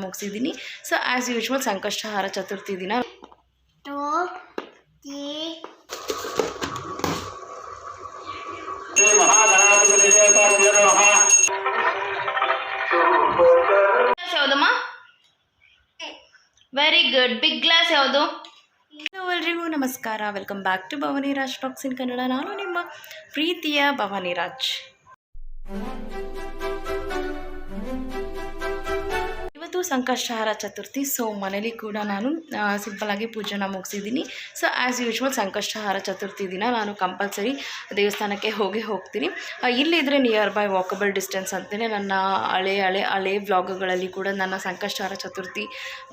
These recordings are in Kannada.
ಮುಗಿಸಿದ್ದೀನಿ. ಸೊ ಆ್ಯಸ್ ಯೂಶ್ವಲ್ ಸಂಕಷ್ಟಹಾರ ಚತುರ್ಥಿ ದಿನ ಯಾವುದಮ್ಮ? Very good. ಬಿಗ್ ಗ್ಲಾಸ್ ಯಾವುದು? ಎಲ್ರಿಗೂ ನಮಸ್ಕಾರ. Welcome back to Bhavani Raj talks in Kannada. ನಾನು ನಿಮ್ಮ ಪ್ರೀತಿಯ ಭವಾನಿ ರಾಜ್. ಇವತ್ತು ಸಂಕಷ್ಟಹಾರ ಚತುರ್ಥಿ. ಸೊ ಮನೇಲಿ ಕೂಡ ನಾನು ಸಿಂಪಲ್ಲಾಗಿ ಪೂಜೆನ ಮುಗಿಸಿದ್ದೀನಿ. ಸೊ ಆ್ಯಸ್ ಯೂಶ್ವಲ್ ಸಂಕಷ್ಟಹಾರ ಚತುರ್ಥಿ ದಿನ ನಾನು ಕಂಪಲ್ಸರಿ ದೇವಸ್ಥಾನಕ್ಕೆ ಹೋಗ್ತೀನಿ. ಇಲ್ಲಿದ್ದರೆ ನಿಯರ್ ಬೈ ವಾಕಬಲ್ ಡಿಸ್ಟೆನ್ಸ್ ಅಂತಲೇ ನನ್ನ ಹಳೆ ವ್ಲಾಗ್ಗಳಲ್ಲಿ ಕೂಡ ನನ್ನ ಸಂಕಷ್ಟಹಾರ ಚತುರ್ಥಿ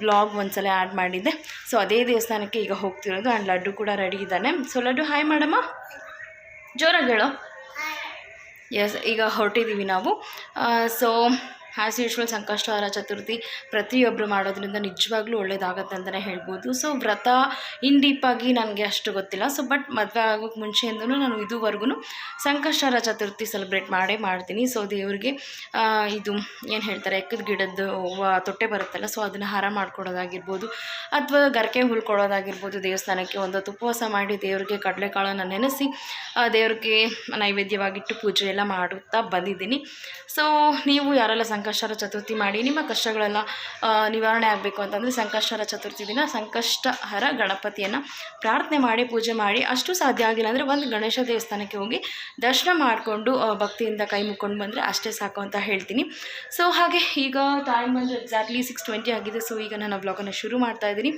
ವ್ಲಾಗ್ ಒಂದ್ಸಲ ಆ್ಯಡ್ ಮಾಡಿದ್ದೆ. ಸೊ ಅದೇ ದೇವಸ್ಥಾನಕ್ಕೆ ಈಗ ಹೋಗ್ತಿರೋದು. ಆ್ಯಂಡ್ ಲಡ್ಡು ಕೂಡ ರೆಡಿ ಇದ್ದಾನೆ. ಸೊ ಲಡ್ಡು ಹಾಯ್ ಮಾಡಮ್ಮ, ಜೋರಾಗಿ ಹೇಳು. ಎಸ್, ಈಗ ಹೊರಟಿದ್ದೀವಿ ನಾವು. ಸೊ ಆ್ಯಸ್ ಯೂಶ್ವಲ್ ಸಂಕಷ್ಟಹಾರ ಚತುರ್ಥಿ ಪ್ರತಿಯೊಬ್ಬರು ಮಾಡೋದ್ರಿಂದ ನಿಜವಾಗ್ಲೂ ಒಳ್ಳೇದಾಗತ್ತೆ ಅಂತಲೇ ಹೇಳ್ಬೋದು. ಸೊ ವ್ರತ ಇನ್ ಡೀಪಾಗಿ ನನಗೆ ಅಷ್ಟು ಗೊತ್ತಿಲ್ಲ. ಸೊ ಬಟ್ ಮದುವೆ ಆಗೋಕ್ಕೆ ಮುಂಚೆಯಿಂದಲೂ ನಾನು ಇದುವರೆಗೂ ಸಂಕಷ್ಟಹಾರ ಚತುರ್ಥಿ ಸೆಲೆಬ್ರೇಟ್ ಮಾಡ್ತೀನಿ. ಸೊ ದೇವರಿಗೆ ಇದು ಏನು ಹೇಳ್ತಾರೆ, ಎಕ್ಕದ ಗಿಡದ್ದು ತೊಟ್ಟೆ ಬರುತ್ತಲ್ಲ, ಸೊ ಅದನ್ನು ಹಾರ ಮಾಡ್ಕೊಡೋದಾಗಿರ್ಬೋದು ಅಥವಾ ಗರಿಕೆ ಹುಲ್ಕೊಡೋದಾಗಿರ್ಬೋದು. ದೇವಸ್ಥಾನಕ್ಕೆ ಒಂದೊತ್ತು ಉಪವಾಸ ಮಾಡಿ ದೇವರಿಗೆ ಕಡಲೆಕಾಳನ್ನು ನೆನೆಸಿ ದೇವ್ರಿಗೆ ನೈವೇದ್ಯವಾಗಿಟ್ಟು ಪೂಜೆ ಎಲ್ಲ ಮಾಡುತ್ತಾ ಬಂದಿದ್ದೀನಿ. ಸೊ ನೀವು ಯಾರೆಲ್ಲ ಸಂಕಷ್ಟಹಾರ ಚತುರ್ಥಿ ಮಾಡಿ ನಿಮ್ಮ ಕಷ್ಟಗಳೆಲ್ಲ ನಿವಾರಣೆ ಆಗಬೇಕು ಅಂತಂದರೆ ಸಂಕಷ್ಟಹಾರ ಚತುರ್ಥಿ ದಿನ ಸಂಕಷ್ಟಹರ ಗಣಪತಿಯನ್ನು ಪ್ರಾರ್ಥನೆ ಮಾಡಿ ಪೂಜೆ ಮಾಡಿ. ಅಷ್ಟು ಸಾಧ್ಯ ಆಗಿಲ್ಲ ಅಂದರೆ ಒಂದು ಗಣೇಶ ದೇವಸ್ಥಾನಕ್ಕೆ ಹೋಗಿ ದರ್ಶನ ಮಾಡಿಕೊಂಡು ಭಕ್ತಿಯಿಂದ ಕೈ ಮುಕ್ಕೊಂಡು ಬಂದರೆ ಅಷ್ಟೇ ಸಾಕು ಅಂತ ಹೇಳ್ತೀನಿ. ಸೊ ಹಾಗೆ ಈಗ ಟೈಮ್ ಬಂದು ಎಕ್ಸಾಕ್ಟ್ಲಿ 6:20 ಆಗಿದೆ. ಸೊ ಈಗ ನಾನು ವ್ಲಾಗನ್ನು ಶುರು ಮಾಡ್ತಾಯಿದ್ದೀನಿ.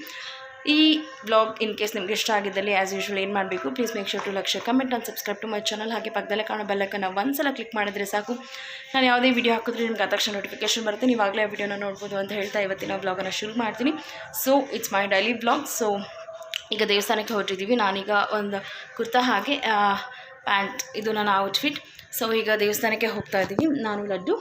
ಈ ವ್ಲಾಗ್ ಇನ್ ಕೇಸ್ ನಿಮ್ಗೆ ಇಷ್ಟ ಆಗಿದ್ದಲ್ಲಿ ಆ್ಯಸ್ ಯೂಶ್ವಲ್ ಏನು ಮಾಡಬೇಕು, please make sure to like, share, comment and subscribe to my channel. ಹಾಗೆ ಪಕ್ಕದಲ್ಲೇ ಕಾಣೋ ಬೆಲ್ಲೈಕನ್ನ ಒಂದ್ಸಲ ಕ್ಲಿಕ್ ಮಾಡಿದ್ರೆ ಸಾಕು. ನಾನು ಯಾವುದೇ ವಿಡಿಯೋ ಹಾಕಿದ್ರೆ ನಿಮ್ಗೆ ತಕ್ಷಣ ನೋಟಿಫಿಕೇಶನ್ ಬರುತ್ತೆ. ನೀವಾಗಲೇ ಆ ವಿಡಿಯೋನ ನೋಡ್ಬೋದು ಅಂತ ಹೇಳ್ತಾ ಇವತ್ತಿನ ವ್ಲಾಗನ್ನು ಶುರು ಮಾಡ್ತೀನಿ. So it's my daily vlog. So ಈಗ ದೇವಸ್ಥಾನಕ್ಕೆ ಹೊರಟಿದ್ದೀವಿ. ನಾನೀಗ ಒಂದು ಕುರ್ತಾ ಹಾಗೆ ಪ್ಯಾಂಟ್, ಇದು ನನ್ನ ಔಟ್ಫಿಟ್. ಸೊ ಈಗ ದೇವಸ್ಥಾನಕ್ಕೆ ಹೋಗ್ತಾ ಇದ್ದೀವಿ ನಾನು, ಲಡ್ಡು.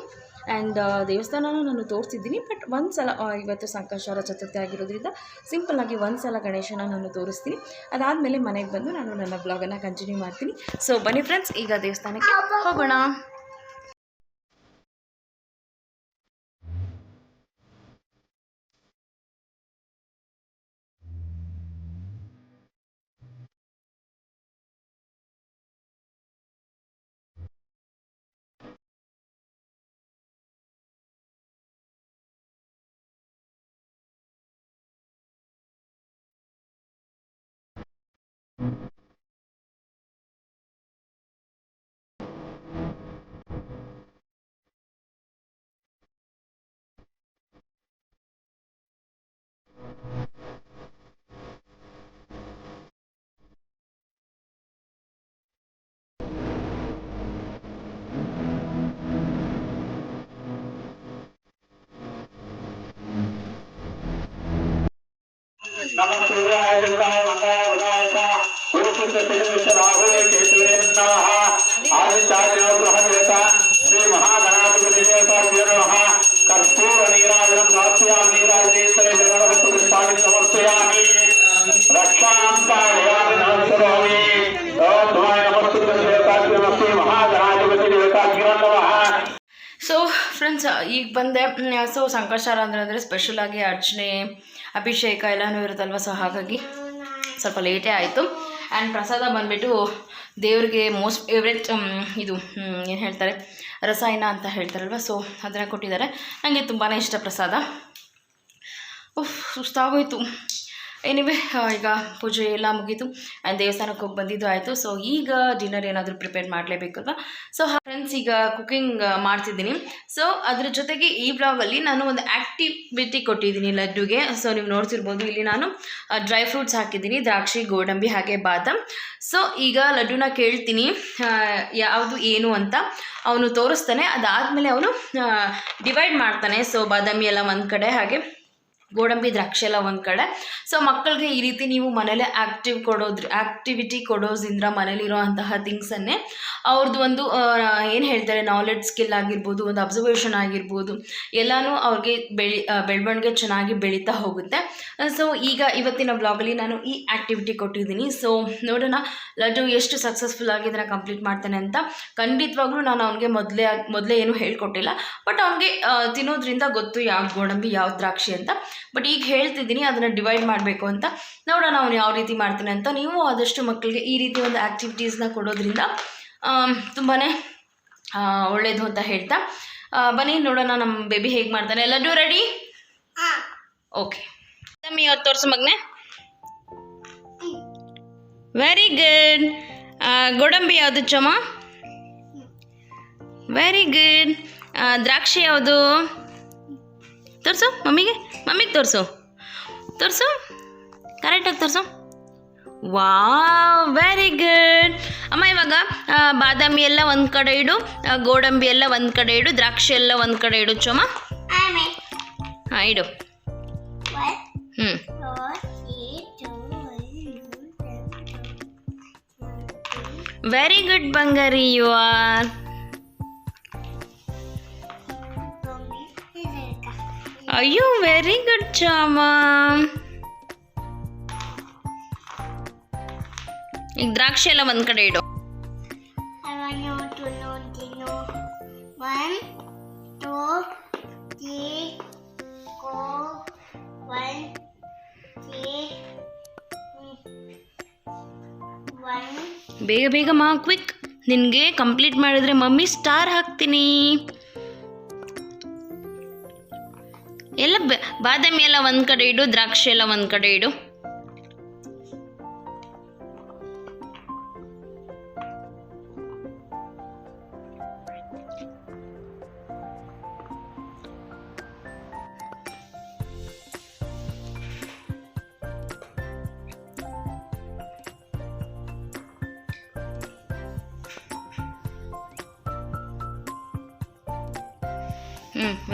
ಆ್ಯಂಡ್ ದೇವಸ್ಥಾನನ ನಾನು ತೋರಿಸಿದ್ದೀನಿ. ಬಟ್ ಒಂದು ಸಲ ಇವತ್ತು ಸಂಕಷ್ಟಹಾರ ಚತುರ್ಥಿ ಆಗಿರೋದ್ರಿಂದ ಸಿಂಪಲ್ಲಾಗಿ ಒಂದು ಸಲ ಗಣೇಶನ ನಾನು ತೋರಿಸ್ತೀನಿ. ಅದಾದಮೇಲೆ ಮನೆಗೆ ಬಂದು ನಾನು ನನ್ನ ಬ್ಲಾಗನ್ನು ಕಂಟಿನ್ಯೂ ಮಾಡ್ತೀನಿ. ಸೊ ಬನ್ನಿ ಫ್ರೆಂಡ್ಸ್, ಈಗ ದೇವಸ್ಥಾನಕ್ಕೆ ಹೋಗೋಣ. ಸೊ ಫ್ರೆಂಡ್ಸ್, ಈಗ ಬಂದೆ. ಸೊ ಸಂಕಷ್ಟಹಾರ ಅಂದರೆ ಸ್ಪೆಷಲಾಗಿ ಅರ್ಚನೆ, ಅಭಿಷೇಕ ಎಲ್ಲನೂ ಇರುತ್ತಲ್ವ. ಸೊ ಹಾಗಾಗಿ ಸ್ವಲ್ಪ ಲೇಟೇ ಆಯಿತು. ಆ್ಯಂಡ್ ಪ್ರಸಾದ ಬಂದುಬಿಟ್ಟು ದೇವ್ರಿಗೆ ಮೋಸ್ಟ್ ಫೇವ್ರೆಟ್ ಇದು ಏನು ಹೇಳ್ತಾರೆ, ರಸಾಯನ ಅಂತ ಹೇಳ್ತಾರಲ್ವ. ಸೊ ಅದನ್ನು ಕೊಟ್ಟಿದ್ದಾರೆ. ನನಗೆ ತುಂಬಾ ಇಷ್ಟ ಪ್ರಸಾದ. ಸುಸ್ತಾಗೋಯ್ತು. ಎನಿವೆ, ಈಗ ಪೂಜೆ ಎಲ್ಲ ಮುಗೀತು ಆ್ಯಂಡ್ ದೇವಸ್ಥಾನಕ್ಕೆ ಹೋಗಿ ಬಂದಿದ್ದು ಆಯಿತು. ಸೊ ಈಗ ಡಿನ್ನರ್ ಏನಾದರೂ ಪ್ರಿಪೇರ್ ಮಾಡಲೇಬೇಕಲ್ವ. ಸೊ ಫ್ರೆಂಡ್ಸ್, ಈಗ ಕುಕ್ಕಿಂಗ್ ಮಾಡ್ತಿದ್ದೀನಿ. ಸೊ ಅದ್ರ ಜೊತೆಗೆ ಈ ಬ್ಲಾಗಲ್ಲಿ ನಾನು ಒಂದು ಆ್ಯಕ್ಟಿವಿಟಿ ಕೊಟ್ಟಿದ್ದೀನಿ ಲಡ್ಡುಗೆ. ಸೊ ನೀವು ನೋಡ್ತಿರ್ಬೋದು, ಇಲ್ಲಿ ನಾನು ಡ್ರೈ ಫ್ರೂಟ್ಸ್ ಹಾಕಿದ್ದೀನಿ, ದ್ರಾಕ್ಷಿ, ಗೋಡಂಬಿ ಹಾಗೆ ಬಾದಾಮ್. ಸೊ ಈಗ ಲಡ್ಡುನ ಕೇಳ್ತೀನಿ ಯಾವುದು ಏನು ಅಂತ. ಅವನು ತೋರಿಸ್ತಾನೆ. ಅದಾದಮೇಲೆ ಅವನು ಡಿವೈಡ್ ಮಾಡ್ತಾನೆ. ಸೊ ಬಾದಾಮಿ ಎಲ್ಲ ಒಂದು ಕಡೆ, ಹಾಗೆ ಗೋಡಂಬಿ ದ್ರಾಕ್ಷಿ ಎಲ್ಲ ಒಂದು ಕಡೆ. ಸೊ ಮಕ್ಕಳಿಗೆ ಈ ರೀತಿ ನೀವು ಮನೇಲೆ ಆ್ಯಕ್ಟಿವಿಟಿ ಕೊಡೋದ್ರಿಂದ ಮನೇಲಿರೋಂತಹ ಥಿಂಗ್ಸನ್ನೇ ಅವ್ರದ್ದು ಒಂದು ಏನು ಹೇಳ್ತಾರೆ ನಾಲೆಡ್ಜ್ ಸ್ಕಿಲ್ ಆಗಿರ್ಬೋದು, ಒಂದು ಅಬ್ಸರ್ವೇಷನ್ ಆಗಿರ್ಬೋದು, ಎಲ್ಲನೂ ಅವ್ರಿಗೆ ಬೆಳವಣಿಗೆ ಚೆನ್ನಾಗಿ ಬೆಳೀತಾ ಹೋಗುತ್ತೆ. ಸೊ ಈಗ ಇವತ್ತಿನ ಬ್ಲಾಗಲ್ಲಿ ನಾನು ಈ ಆ್ಯಕ್ಟಿವಿಟಿ ಕೊಟ್ಟಿದ್ದೀನಿ. ಸೊ ನೋಡೋಣ ಲಡ್ಡು ಎಷ್ಟು ಸಕ್ಸಸ್ಫುಲ್ ಆಗಿ ಇದನ್ನು ಕಂಪ್ಲೀಟ್ ಮಾಡ್ತಾನೆ ಅಂತ. ಖಂಡಿತವಾಗ್ಲೂ ನಾನು ಅವನಿಗೆ ಮೊದಲೇ ಏನೂ ಹೇಳ್ಕೊಟ್ಟಿಲ್ಲ, ಬಟ್ ಅವನಿಗೆ ತಿನ್ನೋದ್ರಿಂದ ಗೊತ್ತು ಯಾವ ಗೋಡಂಬಿ ಯಾವ ದ್ರಾಕ್ಷಿ ಅಂತ. ಬಟ್ ಈಗ ಹೇಳ್ತಿದ್ದೀನಿ ಅದನ್ನು ಡಿವೈಡ್ ಮಾಡಬೇಕು ಅಂತ. ನೋಡೋಣ ಅವನು ಯಾವ ರೀತಿ ಮಾಡ್ತಾನೆ ಅಂತ. ನೀವು ಆದಷ್ಟು ಮಕ್ಕಳಿಗೆ ಈ ರೀತಿ ಒಂದು ಆ್ಯಕ್ಟಿವಿಟೀಸ್ನ ಕೊಡೋದ್ರಿಂದ ತುಂಬಾ ಒಳ್ಳೆಯದು ಅಂತ ಹೇಳ್ತಾ ಬನ್ನಿ ನೋಡೋಣ ನಮ್ಮ ಬೇಬಿ ಹೇಗೆ ಮಾಡ್ತಾನೆ. ಎಲ್ಲರೂ ರೆಡಿ? ಓಕೆ, ಇವತ್ತು ತೋರಿಸು ಮಗನೆ. Very good. ಗೋಡಂಬಿ ಯಾವುದು ಚಮ್ಮ? Very good. ದ್ರಾಕ್ಷಿ ಯಾವುದು? ತೋರಿಸು ಮಮ್ಮಿಗೆ ತೋರಿಸು ಕರೆಕ್ಟಾಗಿ ತೋರಿಸು. Wow, very good. ಅಮ್ಮ ಇವಾಗ ಬಾದಾಮಿ ಎಲ್ಲ ಒಂದು ಕಡೆ ಇಡು, ಗೋಡಂಬಿ ಎಲ್ಲ ಒಂದು ಕಡೆ ಇಡು, ದ್ರಾಕ್ಷಿ ಎಲ್ಲ ಒಂದು ಕಡೆ ಇಡು ಚಮ್ಮ. ಹಾಂ ಇಡು. Very good Bangari, you are. ಅಯ್ಯೋ ವೆರಿ ಗುಡ್ ಚಾಮ. ಈಗ ದ್ರಾಕ್ಷಿ ಎಲ್ಲ ಒಂದು ಕಡೆ ಇಡು. ಬೇಗ ಬೇಗ ಮಾ, ಕ್ವಿಕ್. ನಿನಗೆ ಕಂಪ್ಲೀಟ್ ಮಾಡಿದ್ರೆ ಮಮ್ಮಿ ಸ್ಟಾರ್ ಹಾಕ್ತೀನಿ. ಎಲ್ಲ ಬಾದಾಮಿ ಎಲ್ಲ ಒಂದು ಕಡೆ ಇಡು, ದ್ರಾಕ್ಷಿ ಎಲ್ಲ ಒಂದು ಕಡೆ ಇಡು.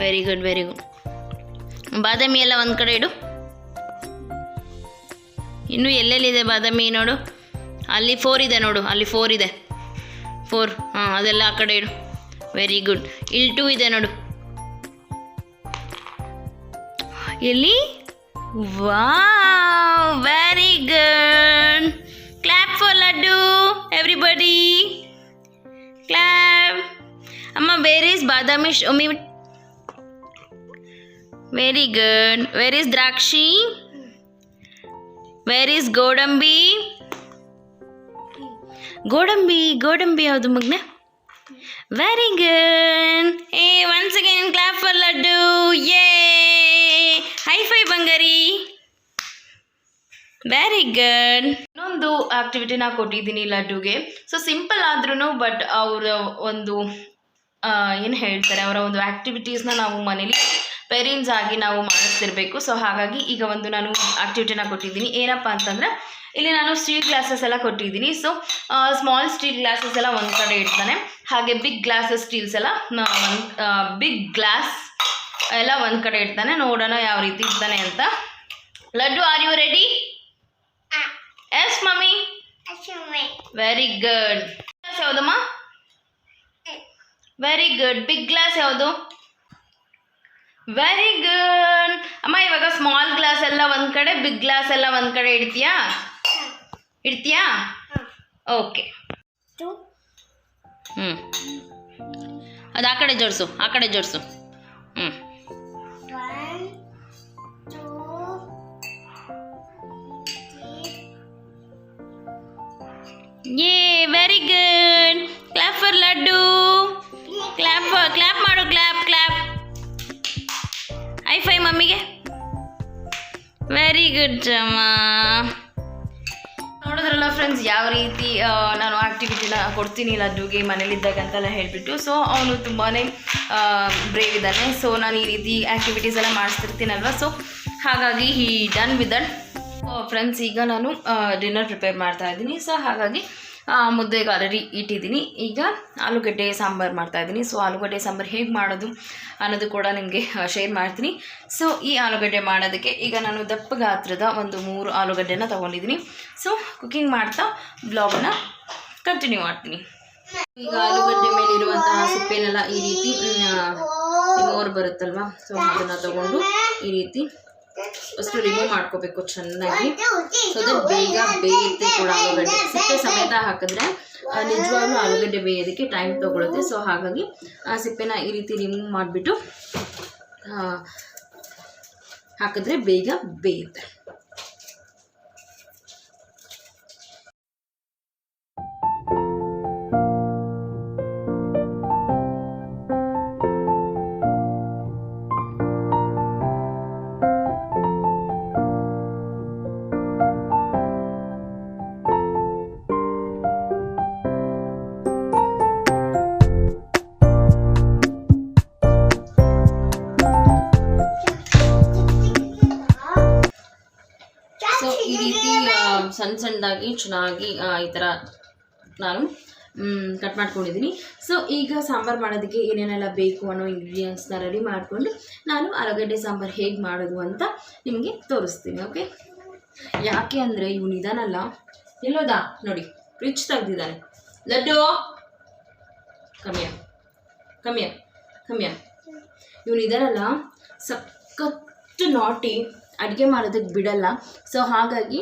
Very good very good. ಬಾದಾಮಿ ಎಲ್ಲ ಒಂದು ಕಡೆ ಇಡು. ಇನ್ನೂ ಎಲ್ಲೆಲ್ಲಿದೆ ಬಾದಾಮಿ ನೋಡು. ಅಲ್ಲಿ 4 ಇದೆ ನೋಡು, ಅಲ್ಲಿ 4 ಇದೆ. 4, ಹಾಂ ಅದೆಲ್ಲ ಆ ಕಡೆ ಇಡು. Very good. ಇಲ್ಲಿ 2 ಇದೆ ನೋಡು. ಎಲ್ಲಿ? Wow, very good. Clap for Laddu everybody, clap. ಅಮ್ಮ where is badami? Show me. Very good. Where is Drakshi? Where is Godambi? Godambi ಯಾವುದು ಮಗನೆ? Very good. Hey, once again clap for Laddu. Yay! High five Bangari. Very good. ಇನ್ನೊಂದು ಆ್ಯಕ್ಟಿವಿಟಿನ ಕೊಟ್ಟಿದ್ದೀನಿ ಲಡ್ಡುಗೆ. ಸೊ ಸಿಂಪಲ್ ಆದ್ರೂ ಬಟ್ ಅವರ ಒಂದು ಏನು ಹೇಳ್ತಾರೆ, ಅವರ ಒಂದು ಆ್ಯಕ್ಟಿವಿಟೀಸ್ನ ನಾವು ಮನೇಲಿ ಪೇರೆಂಟ್ಸ್ ಆಗಿ ನಾವು ಮಾಡಿಸ್ತಿರ್ಬೇಕು. ಸೊ ಹಾಗಾಗಿ ಈಗ ಒಂದು ನಾನು ಆ್ಯಕ್ಟಿವಿಟಿನ ಕೊಟ್ಟಿದ್ದೀನಿ. ಏನಪ್ಪ ಅಂತಂದರೆ ಇಲ್ಲಿ ನಾನು ಸ್ಟೀಲ್ ಗ್ಲಾಸಸ್ ಎಲ್ಲ ಕೊಟ್ಟಿದ್ದೀನಿ. ಸೊ ಸ್ಮಾಲ್ ಸ್ಟೀಲ್ ಗ್ಲಾಸಸ್ ಎಲ್ಲ ಒಂದು ಕಡೆ ಇಡ್ತಾನೆ, ಹಾಗೆ ಬಿಗ್ ಗ್ಲಾಸಸ್ ಸ್ಟೀಲ್ಸ್ ಎಲ್ಲ ಬಿಗ್ ಗ್ಲಾಸ್ ಎಲ್ಲ ಒಂದು ಕಡೆ ಇಡ್ತಾನೆ. ನೋಡೋಣ ಯಾವ ರೀತಿ ಇರ್ತಾನೆ ಅಂತ. Laddu, are you ready? Yes mummy. Very good. Glass ಯಾವುದಮ್ಮ? Very good. ಬಿಗ್ ಗ್ಲಾಸ್ ಯಾವುದು? Very good. ಅಮ್ಮ ಇವಾಗ ಸ್ಮಾಲ್ ಗ್ಲಾಸ್ ಎಲ್ಲ ಒಂದು ಕಡೆ, ಬಿಗ್ ಗ್ಲಾಸ್ ಎಲ್ಲ ಒಂದು ಕಡೆ ಇಡ್ತೀಯಾ? ಓಕೆ. ಅದು ಆ ಕಡೆ ಜೋಡಿಸು. ಯೇ, very good. Clap for laddu. Clap ಮಾಡು. ಕ್ಲಾಪ್. ಹೈ ಫೈ ಮಮ್ಮಿಗೆ. ವೆರಿ ಗುಡ್ ಅಮ್ಮ. ನೋಡಿದ್ರಲ್ಲ ಫ್ರೆಂಡ್ಸ್, ಯಾವ ರೀತಿ ನಾನು ಆ್ಯಕ್ಟಿವಿಟಿನ ಕೊಡ್ತೀನಿ ಲಡ್ಡುಗೆ ಮನೇಲಿದ್ದಾಗ ಅಂತೆಲ್ಲ ಹೇಳಿಬಿಟ್ಟು. ಸೊ ಅವನು ತುಂಬಾ ಬ್ರೇವ್ ಇದ್ದಾನೆ. ಸೊ ನಾನು ಈ ರೀತಿ ಆ್ಯಕ್ಟಿವಿಟೀಸ್ ಎಲ್ಲ ಮಾಡಿಸ್ತಿರ್ತೀನಲ್ವ. ಸೊ ಹಾಗಾಗಿ ಡನ್ ವಿತ್ ದಟ್. ಫ್ರೆಂಡ್ಸ್, ಈಗ ನಾನು ಡಿನ್ನರ್ ಪ್ರಿಪೇರ್ ಮಾಡ್ತಾ ಇದ್ದೀನಿ. ಸೊ ಹಾಗಾಗಿ ಮುದ್ದೆಗೆ ಆಲ್ರೆಡಿ ಇಟ್ಟಿದ್ದೀನಿ. ಈಗ ಆಲೂಗಡ್ಡೆ ಸಾಂಬಾರು ಮಾಡ್ತಾಯಿದ್ದೀನಿ. ಸೊ ಆಲೂಗಡ್ಡೆ ಸಾಂಬಾರು ಹೇಗೆ ಮಾಡೋದು ಅನ್ನೋದು ಕೂಡ ನಿಮಗೆ ಶೇರ್ ಮಾಡ್ತೀನಿ. ಸೊ ಈ ಆಲೂಗಡ್ಡೆ ಮಾಡೋದಕ್ಕೆ ಈಗ ನಾನು ದಪ್ಪ ಗಾತ್ರದ ಒಂದು 3 ಆಲೂಗಡ್ಡೆನ ತೊಗೊಂಡಿದ್ದೀನಿ. ಸೊ ಕುಕ್ಕಿಂಗ್ ಮಾಡ್ತಾ ಬ್ಲಾಗನ್ನ ಕಂಟಿನ್ಯೂ ಮಾಡ್ತೀನಿ. ಈಗ ಆಲೂಗಡ್ಡೆ ಮೇಲೆ ಇರುವಂತಹ ಸಿಪ್ಪೆನೆಲ್ಲ ಈ ರೀತಿ ಮೋರು ಬರುತ್ತಲ್ವ, ಸೊ ಅದನ್ನು ತಗೊಂಡು ಈ ರೀತಿ ಫಸ್ಟು ರಿಮೂವ್ ಮಾಡ್ಕೋಬೇಕು ಚೆನ್ನಾಗಿ. ಸೊ ದಟ್ ಬೇಗ ಬೇಯುತ್ತೆ ಕೂಡ ಆಲೂಗಡ್ಡೆ. ಸಿಪ್ಪೆ ಸಮೇತ ಹಾಕಿದ್ರೆ ನಿಜವಾಗ್ಲೂ ಆಲೂಗಡ್ಡೆ ಬೇಯೋದಕ್ಕೆ ಟೈಮ್ ತೊಗೊಳುತ್ತೆ. ಸೊ ಹಾಗಾಗಿ ಆ ಸಿಪ್ಪೆನ ಈ ರೀತಿ ರಿಮೂವ್ ಮಾಡಿಬಿಟ್ಟು ಹಾಕಿದ್ರೆ ಬೇಗ ಬೇಯುತ್ತೆ. ಈ ರೀತಿ ಸಣ್ಣದಾಗಿ ಚೆನ್ನಾಗಿ ಈ ಥರ ನಾನು ಕಟ್ ಮಾಡ್ಕೊಂಡಿದ್ದೀನಿ. ಸೊ ಈಗ ಸಾಂಬಾರು ಮಾಡೋದಕ್ಕೆ ಏನೇನೆಲ್ಲ ಬೇಕು ಅನ್ನೋ ಇಂಗ್ರೀಡಿಯೆಂಟ್ಸ್ನ ರೆಡಿ ಮಾಡಿಕೊಂಡು ನಾನು ಆಲೂಗಡ್ಡೆ ಸಾಂಬಾರು ಹೇಗೆ ಮಾಡೋದು ಅಂತ ನಿಮಗೆ ತೋರಿಸ್ತೀನಿ. ಓಕೆ, ಯಾಕೆ ಅಂದರೆ ಇವನು ಇದಾನಲ್ಲ, ಎಲ್ಲೋದಾ ನೋಡಿ, ಫ್ರಿಡ್ಜ್ ತೆಗ್ದಿದ್ದಾನೆ. ಲಡ್ಡು ಕಮ್ಮಿಯ ಇವನು ಇದಾನಲ್ಲ, ಸಖತ್ತು ನಾಟಿ, ಅಡುಗೆ ಮಾಡೋದಕ್ಕೆ ಬಿಡಲ್ಲ. ಸೊ ಹಾಗಾಗಿ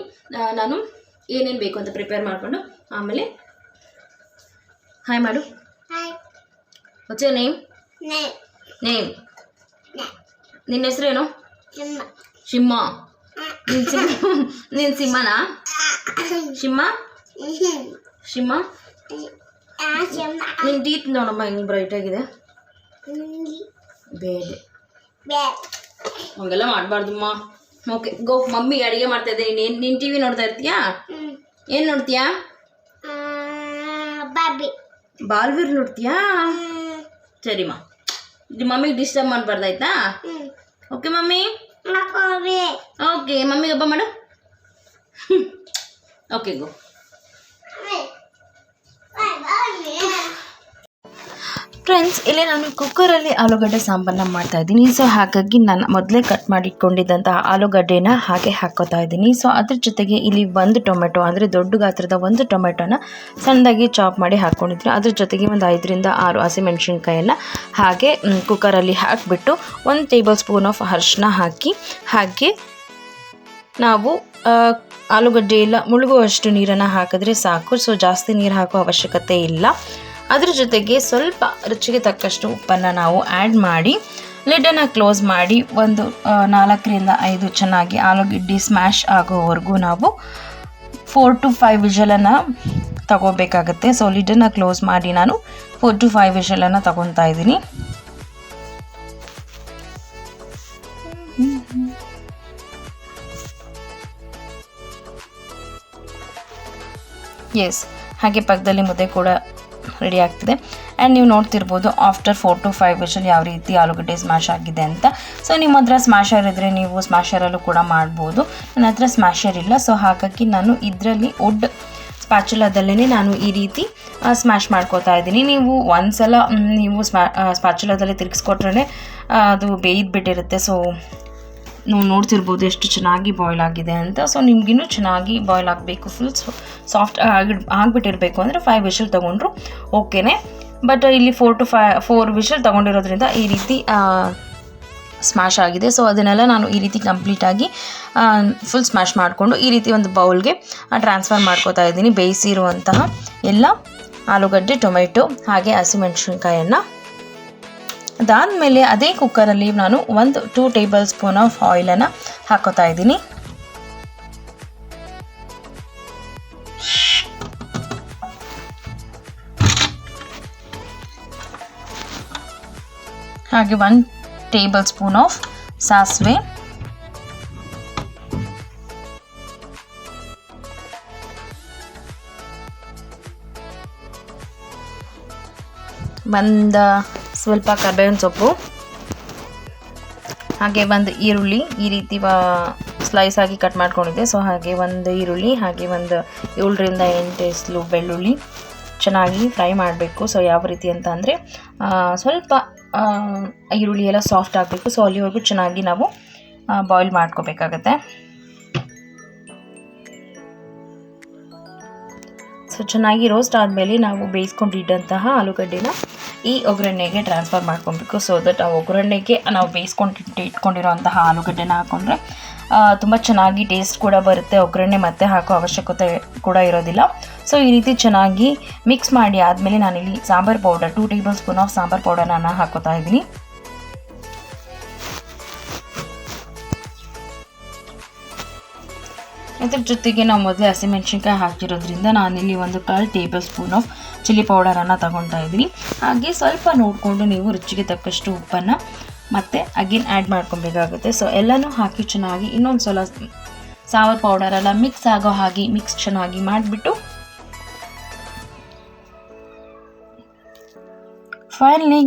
ನಾನು ಏನೇನು ಬೇಕು ಅಂತ ಪ್ರಿಪೇರ್ ಮಾಡಿಕೊಂಡು ಆಮೇಲೆ ಹಾಯ್ ಮಾಡು. What's your name? ನಿನ್ನ ಹೆಸರೇನು? ಶಿಮ್ಮ. ನೀನು ಸಿಂಹನಾ? ಶಿಮ್ಮ ನಿನ್ನ ಟೀತ್ ನೋಡಮ್ಮ ಹೆಂಗೆ ಬ್ರೈಟಾಗಿದೆ. ಬೇಡ ಹಂಗೆಲ್ಲ ಮಾಡಬಾರ್ದಮ್ಮ. ಓಕೆ ಗೋ, ಮಮ್ಮಿ ಅಡುಗೆ ಮಾಡ್ತಾ ಇದ್ದೆ. ನೀನು ಟಿ ವಿ ನೋಡ್ತಾ ಇರ್ತೀಯಾ? ಏನು ನೋಡ್ತೀಯಾ? ಬಾಲ್ವೀರ್ ನೋಡ್ತೀಯಾ? ಸರಿಮ್ಮ, ಮಮ್ಮಿಗೆ ಡಿಸ್ಟರ್ಬ್ ಮಾಡಬಾರ್ದಾಯ್ತಾ? Okay mummy. ಓಕೆ ಮಮ್ಮಿಗೆ ಹಬ್ಬ ಮಾಡು. Okay go. ಫ್ರೆಂಡ್ಸ್, ಇಲ್ಲಿ ನಾನು ಕುಕ್ಕರಲ್ಲಿ ಆಲೂಗಡ್ಡೆ ಸಾಂಬಾರನ್ನ ಮಾಡ್ತಾಯಿದ್ದೀನಿ. ಸೊ ಹಾಗಾಗಿ ನಾನು ಮೊದಲೇ ಕಟ್ ಮಾಡಿಟ್ಕೊಂಡಿದ್ದಂತಹ ಆಲೂಗಡ್ಡೆನ ಹಾಗೆ ಹಾಕ್ಕೋತಾ ಇದ್ದೀನಿ. ಸೊ ಅದ್ರ ಜೊತೆಗೆ ಇಲ್ಲಿ ಒಂದು ಟೊಮೆಟೊ, ಅಂದರೆ ದೊಡ್ಡ ಗಾತ್ರದ ಒಂದು ಟೊಮೆಟೊನ ಸಣ್ಣದಾಗಿ ಚಾಪ್ ಮಾಡಿ ಹಾಕ್ಕೊಂಡಿದ್ದೀನಿ. ಅದ್ರ ಜೊತೆಗೆ ಒಂದು 5 ರಿಂದ 6 ಹಸಿಮೆಣ್ಸಿನ್ಕಾಯನ್ನು ಹಾಗೆ ಕುಕ್ಕರಲ್ಲಿ ಹಾಕಿಬಿಟ್ಟು 1 ಟೇಬಲ್ ಸ್ಪೂನ್ ಆಫ್ ಅರಿಶಿನ ಹಾಕಿ, ಹಾಗೆ ನಾವು ಆಲೂಗಡ್ಡೆ ಎಲ್ಲ ಮುಳುಗುವಷ್ಟು ನೀರನ್ನು ಹಾಕಿದ್ರೆ ಸಾಕು. ಸೊ ಜಾಸ್ತಿ ನೀರು ಹಾಕೋ ಅವಶ್ಯಕತೆ ಇಲ್ಲ. ಅದ್ರ ಜೊತೆಗೆ ಸ್ವಲ್ಪ ರುಚಿಗೆ ತಕ್ಕಷ್ಟು ಉಪ್ಪನ್ನು ನಾವು ಆ್ಯಡ್ ಮಾಡಿ ಲಿಡ್ಡನ್ನು ಕ್ಲೋಸ್ ಮಾಡಿ ಒಂದು 4 ರಿಂದ 5 ಚೆನ್ನಾಗಿ ಆಲೂಗಡ್ಡೆ ಸ್ಮ್ಯಾಶ್ ಆಗೋವರೆಗೂ ನಾವು 4 to 5 ವಿಷಲನ್ನು ತಗೋಬೇಕಾಗತ್ತೆ. ಸೊ ಲಿಡ್ಡನ್ನು ಕ್ಲೋಸ್ ಮಾಡಿ ನಾನು 4 to 5 ವಿಷಲನ್ನು ತಗೊತಾ ಇದ್ದೀನಿ. ಎಸ್, ಹಾಗೆ ಪಕ್ಕದಲ್ಲಿ ಮುದ್ದೆ ಕೂಡ ರೆಡಿ ಆಗ್ತಿದೆ. ಆ್ಯಂಡ್ ನೀವು ನೋಡ್ತಿರ್ಬೋದು ಆಫ್ಟರ್ 4 to 5 ವಿಷಲ್ ಯಾವ ರೀತಿ ಆಲೂಗಡ್ಡೆ ಸ್ಮ್ಯಾಶ್ ಆಗಿದೆ ಅಂತ. ಸೊ ನಿಮ್ಮ ಹತ್ರ ಸ್ಮ್ಯಾಶರ್ ಇದ್ದರೆ ನೀವು ಸ್ಮ್ಯಾಶರಲ್ಲೂ ಕೂಡ ಮಾಡ್ಬೋದು. ನನ್ನ ಹತ್ರ ಸ್ಮ್ಯಾಶರ್ ಇಲ್ಲ. ಸೊ ಹಾಗಾಗಿ ನಾನು ಇದರಲ್ಲಿ ವುಡ್ ಸ್ಪ್ಯಾಚುಲಾದಲ್ಲೇ ನಾನು ಈ ರೀತಿ ಸ್ಮ್ಯಾಶ್ ಮಾಡ್ಕೋತಾ ಇದ್ದೀನಿ. ನೀವು ಒಂದ್ಸಲ ನೀವು ಸ್ಪ್ಯಾಚುಲಾದಲ್ಲಿ ತಿರುಗಿಸ್ಕೊಟ್ರೆ ಅದು ಬೇಯ್ದುಬಿಟ್ಟಿರುತ್ತೆ. ಸೊ ನೀವು ನೋಡ್ತಿರ್ಬೋದು ಎಷ್ಟು ಚೆನ್ನಾಗಿ ಬಾಯ್ಲ್ ಆಗಿದೆ ಅಂತ. ಸೊ ನಿಮಗಿನ್ನೂ ಚೆನ್ನಾಗಿ ಬಾಯ್ಲ್ ಆಗಬೇಕು, ಫುಲ್ ಸಾಫ್ಟ್ ಆಗಿಬಿಟ್ಟಿರಬೇಕು ಅಂದರೆ 5 ವಿಷಲ್ ತೊಗೊಂಡ್ರು ಓಕೆನೇ. ಬಟ್ ಇಲ್ಲಿ 4 to 4 ವಿಷಲ್ ತೊಗೊಂಡಿರೋದ್ರಿಂದ ಈ ರೀತಿ ಸ್ಮ್ಯಾಶ್ ಆಗಿದೆ. ಸೊ ಅದನ್ನೆಲ್ಲ ನಾನು ಈ ರೀತಿ ಕಂಪ್ಲೀಟಾಗಿ ಫುಲ್ ಸ್ಮ್ಯಾಶ್ ಮಾಡಿಕೊಂಡು ಈ ರೀತಿ ಒಂದು ಬೌಲ್ಗೆ ಟ್ರಾನ್ಸ್ಫರ್ ಮಾಡ್ಕೋತಾ ಇದ್ದೀನಿ. ಬೇಯಿಸಿರುವಂತಹ ಎಲ್ಲ ಆಲೂಗಡ್ಡೆ, ಟೊಮೆಟೊ ಹಾಗೆ ಹಸಿಮೆಣಸಿನ್ಕಾಯನ್ನು. ಅದಾದಮೇಲೆ ಅದೇ ಕುಕ್ಕರಲ್ಲಿ ನಾನು 2 ಟೇಬಲ್ ಸ್ಪೂನ್ ಆಫ್ ಆಯಿಲನ್ನು ಹಾಕೋತಾ ಇದ್ದೀನಿ. ಹಾಗೆ 1 ಟೇಬಲ್ ಸ್ಪೂನ್ ಆಫ್ ಸಾಸಿವೆ, 1 ಸ್ವಲ್ಪ ಕರ್ಬೇವಿನ ಸೊಪ್ಪು, ಹಾಗೆ 1 ಈರುಳ್ಳಿ ಈ ರೀತಿ ಸ್ಲೈಸ್ ಆಗಿ ಕಟ್ ಮಾಡ್ಕೊಂಡಿದ್ದೆ. ಸೊ ಹಾಗೆ ಒಂದು ಈರುಳ್ಳಿ, ಹಾಗೆ ಒಂದು 7ರಿಂದ 8 ಎಸಳು ಬೆಳ್ಳುಳ್ಳಿ ಚೆನ್ನಾಗಿ ಫ್ರೈ ಮಾಡಬೇಕು. ಸೊ ಯಾವ ರೀತಿ ಅಂತ ಅಂದರೆ ಸ್ವಲ್ಪ ಈರುಳ್ಳಿ ಎಲ್ಲ ಸಾಫ್ಟ್ ಆಗಬೇಕು. ಸೊ ಅಲ್ಲಿವರೆಗೂ ಚೆನ್ನಾಗಿ ನಾವು ಬಾಯ್ಲ್ ಮಾಡ್ಕೋಬೇಕಾಗತ್ತೆ. ಸೊ ಚೆನ್ನಾಗಿ ರೋಸ್ಟ್ ಆದಮೇಲೆ ನಾವು ಬೇಯಿಸ್ಕೊಂಡಿದ್ದಂತಹ ಆಲೂಗಡ್ಡೆನ ಈ ಒಗ್ಗರಣೆಗೆ ಟ್ರಾನ್ಸ್ಫರ್ ಮಾಡ್ಕೊಬೇಕು. ಸೊ ದಟ್ ಆ ಒಗ್ಗರಣೆಗೆ ನಾವು ಇಟ್ಕೊಂಡಿರೋಂತಹ ಆಲೂಗಡ್ಡೆನ ಹಾಕ್ಕೊಂಡ್ರೆ ತುಂಬ ಚೆನ್ನಾಗಿ ಟೇಸ್ಟ್ ಕೂಡ ಬರುತ್ತೆ. ಒಗ್ಗರಣೆ ಮತ್ತೆ ಹಾಕೋ ಅವಶ್ಯಕತೆ ಕೂಡ ಇರೋದಿಲ್ಲ. ಸೊ ಈ ರೀತಿ ಚೆನ್ನಾಗಿ ಮಿಕ್ಸ್ ಮಾಡಿ ಆದಮೇಲೆ ನಾನಿಲ್ಲಿ sambar powder 2 tablespoon of sambar ಪೌಡರ್ನ ಹಾಕೋತಾ ಇದ್ದೀನಿ. ಇದ್ರ ಜೊತೆಗೆ ನಾವು ಮೊದಲೇ ಹಸಿಮೆಣ್ಸಿನ್ಕಾಯಿ ಹಾಕಿರೋದ್ರಿಂದ ನಾನಿಲ್ಲಿ ಒಂದು 1/4 ಟೇಬಲ್ ಸ್ಪೂನ್ ಆಫ್ ಚಿಲ್ಲಿ ಪೌಡರನ್ನು ತಗೊತಾ ಇದ್ದೀನಿ. ಹಾಗೆ ಸ್ವಲ್ಪ ನೋಡಿಕೊಂಡು ನೀವು ರುಚಿಗೆ ತಕ್ಕಷ್ಟು ಉಪ್ಪನ್ನು ಮತ್ತೆ ಅಗೇನ್ ಆ್ಯಡ್ ಮಾಡ್ಕೊಬೇಕಾಗುತ್ತೆ. ಸೊ ಎಲ್ಲನೂ ಹಾಕಿ ಚೆನ್ನಾಗಿ ಇನ್ನೊಂದು ಸಲ ಸಾಂಬಾರು ಪೌಡರೆಲ್ಲ ಮಿಕ್ಸ್ ಆಗೋ ಹಾಗೆ ಮಿಕ್ಸ್ ಚೆನ್ನಾಗಿ ಮಾಡಿಬಿಟ್ಟು ಫೈನಲಿ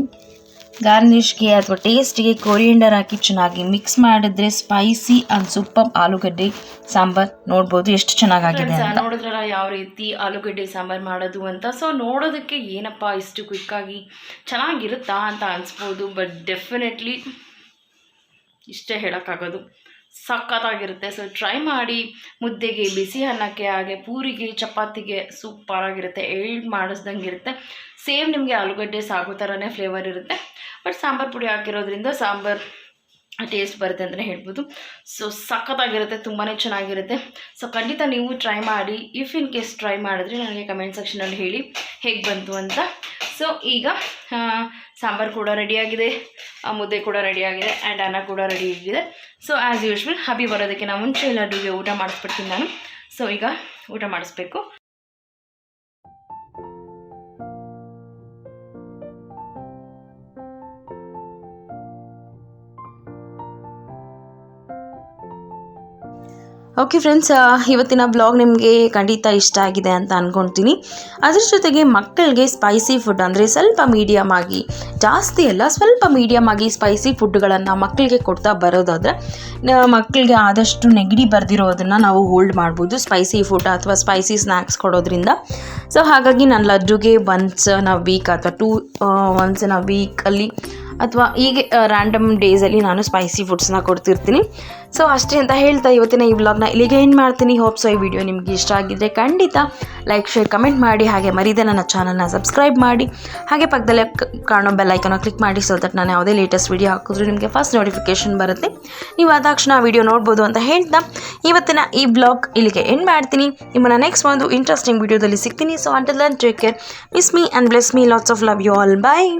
ಗಾರ್ನಿಷ್ಗೆ ಅಥವಾ ಟೇಸ್ಟಿಗೆ ಕೊರಿಯಂಡರ್ ಹಾಕಿ ಚೆನ್ನಾಗಿ ಮಿಕ್ಸ್ ಮಾಡಿದ್ರೆ ಸ್ಪೈಸಿ ಆ್ಯಂಡ್ ಸೂಪರ್ ಆಲೂಗಡ್ಡೆ ಸಾಂಬಾರ್ ನೋಡ್ಬೋದು ಎಷ್ಟು ಚೆನ್ನಾಗಾಗಿದೆ ಅಂತ. ನೋಡಿದ್ರಲ್ಲ ಯಾವ ರೀತಿ ಆಲೂಗಡ್ಡೆ ಸಾಂಬಾರು ಮಾಡೋದು ಅಂತ. ಸೊ ನೋಡೋದಕ್ಕೆ ಏನಪ್ಪ ಇಷ್ಟು ಕ್ವಿಕ್ಕಾಗಿ ಚೆನ್ನಾಗಿರುತ್ತಾ ಅಂತ ಅನಿಸ್ಬೋದು, ಬಟ್ ಡೆಫಿನೆಟ್ಲಿ ಇಷ್ಟೇ ಹೇಳೋಕ್ಕಾಗೋದು, ಸಖತ್ತಾಗಿರುತ್ತೆ. ಸೊ ಟ್ರೈ ಮಾಡಿ. ಮುದ್ದೆಗೆ, ಬಿಸಿ ಅನ್ನಕ್ಕೆ, ಹಾಗೆ ಪೂರಿಗೆ, ಚಪಾತಿಗೆ ಸೂಪರಾಗಿರುತ್ತೆ. ಮಾಡಿಸ್ದಂಗೆ ಇರುತ್ತೆ. ಸೇಮ್ ನಿಮಗೆ ಆಲೂಗಡ್ಡೆ ಸಾಗೋ ಥರನೇ ಫ್ಲೇವರ್ ಇರುತ್ತೆ. ಬಟ್ ಸಾಂಬಾರು ಪುಡಿ ಹಾಕಿರೋದ್ರಿಂದ ಸಾಂಬಾರು ಟೇಸ್ಟ್ ಬರುತ್ತೆ ಅಂತಲೇ ಹೇಳ್ಬೋದು. ಸೊ ಸಖತ್ತಾಗಿರುತ್ತೆ, ತುಂಬಾ ಚೆನ್ನಾಗಿರುತ್ತೆ. ಸೊ ಖಂಡಿತ ನೀವು ಟ್ರೈ ಮಾಡಿ. ಇಫ್ ಇನ್ ಕೇಸ್ ಟ್ರೈ ಮಾಡಿದ್ರೆ ನನಗೆ ಕಮೆಂಟ್ ಸೆಕ್ಷನಲ್ಲಿ ಹೇಳಿ ಹೇಗೆ ಬಂತು ಅಂತ. ಸೊ ಈಗ ಸಾಂಬಾರು ಕೂಡ ರೆಡಿಯಾಗಿದೆ, ಮುದ್ದೆ ಕೂಡ ರೆಡಿಯಾಗಿದೆ, ಆ್ಯಂಡ್ ಅನ್ನ ಕೂಡ ರೆಡಿಯಾಗಿದೆ. ಸೊ ಆ್ಯಸ್ ಯೂಶ್ವಲ್ ಹಬಿ ಬರೋದಕ್ಕೆ ನಾವು ಮುಂಚೆ ಎಲ್ಲರಿಗೂ ಊಟ ಮಾಡಿಸ್ಬಿಡ್ತೀನಿ ನಾನು. ಸೊ ಈಗ ಊಟ ಮಾಡಿಸ್ಬೇಕು. ಓಕೆ ಫ್ರೆಂಡ್ಸ್, ಇವತ್ತಿನ ಬ್ಲಾಗ್ ನಿಮಗೆ ಖಂಡಿತ ಇಷ್ಟ ಆಗಿದೆ ಅಂತ ಅಂದ್ಕೊಳ್ತೀನಿ. ಅದ್ರ ಜೊತೆಗೆ ಮಕ್ಕಳಿಗೆ ಸ್ಪೈಸಿ ಫುಡ್ ಅಂದರೆ ಸ್ವಲ್ಪ ಮೀಡಿಯಮ್ ಆಗಿ, ಜಾಸ್ತಿ ಅಲ್ಲ ಸ್ವಲ್ಪ ಮೀಡಿಯಮ್ ಆಗಿ ಸ್ಪೈಸಿ ಫುಡ್ಗಳನ್ನು ಮಕ್ಕಳಿಗೆ ಕೊಡ್ತಾ ಬರೋದಾದರೆ ಮಕ್ಕಳಿಗೆ ಆದಷ್ಟು ನೆಗಡಿ ಬರ್ದಿರೋದನ್ನು ನಾವು ಹೋಲ್ಡ್ ಮಾಡ್ಬೋದು ಸ್ಪೈಸಿ ಫುಡ್ ಅಥವಾ ಸ್ಪೈಸಿ ಸ್ನ್ಯಾಕ್ಸ್ ಕೊಡೋದ್ರಿಂದ. ಸೊ ಹಾಗಾಗಿ ನಾನು ಲಡ್ಡುಗೆ ಒನ್ಸ್ ಇನ್ ಅ ವೀಕ್ ಅಥವಾ ಒನ್ಸ್ ಇನ್ ಅ ವೀಕಲ್ಲಿ ಅಥವಾ ಹೀಗೆ ರ್ಯಾಂಡಮ್ ಡೇಸಲ್ಲಿ ನಾನು ಸ್ಪೈಸಿ ಫುಡ್ಸ್ನ ಕೊಡ್ತಿರ್ತೀನಿ. ಸೊ ಅಷ್ಟೇ ಅಂತ ಹೇಳ್ತಾ ಇವತ್ತಿನ ಈ ವ್ಲಾಗ್ನ ಇಲ್ಲಿಗೆ ಎಂಡ್ ಮಾಡ್ತೀನಿ. ಹೋಪ್ಸ್ ಈ ವಿಡಿಯೋ ನಿಮಗೆ ಇಷ್ಟ ಆಗಿದ್ದರೆ ಖಂಡಿತ ಲೈಕ್, ಶೇರ್, ಕಮೆಂಟ್ ಮಾಡಿ. ಹಾಗೆ ಮರೀದೆ ನನ್ನ ಚಾನಲ್ನ ಸಬ್ಸ್ಕ್ರೈಬ್ ಮಾಡಿ. ಹಾಗೆ ಪಕ್ಕದಲ್ಲೇ ಕಾಣೋ ಬೆಲ್ ಐಕನ್ನ ಕ್ಲಿಕ್ ಮಾಡಿ. ಸೊ ದಟ್ ನಾನು ಯಾವುದೇ ಲೇಟೆಸ್ಟ್ ವಿಡಿಯೋ ಹಾಕಿದ್ರೂ ನಿಮಗೆ ಫಸ್ಟ್ ನೋಟಿಫಿಕೇಷನ್ ಬರುತ್ತೆ. ನೀವು ಆದ ತಕ್ಷಣ ಆ ವಿಡಿಯೋ ನೋಡ್ಬೋದು ಅಂತ ಹೇಳ್ತಾ ಇವತ್ತಿನ ಈ ಬ್ಲಾಗ್ ಇಲ್ಲಿಗೆ ಎಂಡ್ ಮಾಡ್ತೀನಿ. ನಿಮ್ಮನ್ನು ನೆಕ್ಸ್ಟ್ ಒಂದು ಇಂಟ್ರೆಸ್ಟಿಂಗ್ ವಿಡಿಯೋದಲ್ಲಿ ಸಿಗ್ತೀನಿ. So until then take care, miss me and bless me, lots of love you all, bye.